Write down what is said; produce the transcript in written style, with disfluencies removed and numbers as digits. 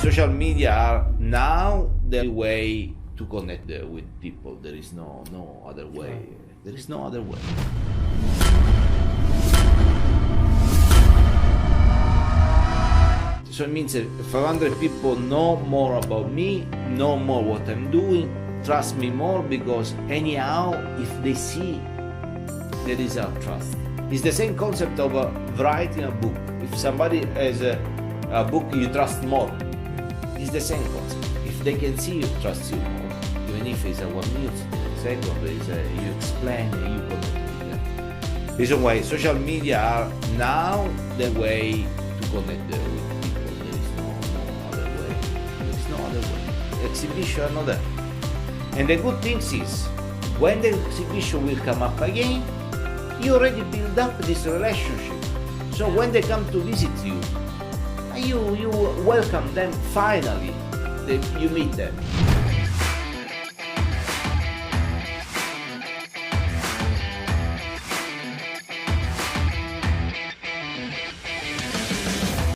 social media are now the way to connect with people. There is no other way. There is no other way. So it means that 500 people know more about me, know more what I'm doing, trust me more, because anyhow, if they see, there is a trust. It's the same concept of writing a book. If somebody has a book you trust more, it's the same concept. If they can see you, trust you more. Even if it's a 1 minute, second, you explain and you connect with them. Reason why social media are now the way to connect with people. There is no other way. There is no other way. Exhibition, another. And the good thing is, when the exhibition will come up again, you already build up this relationship. So when they come to visit you welcome them finally, you meet them.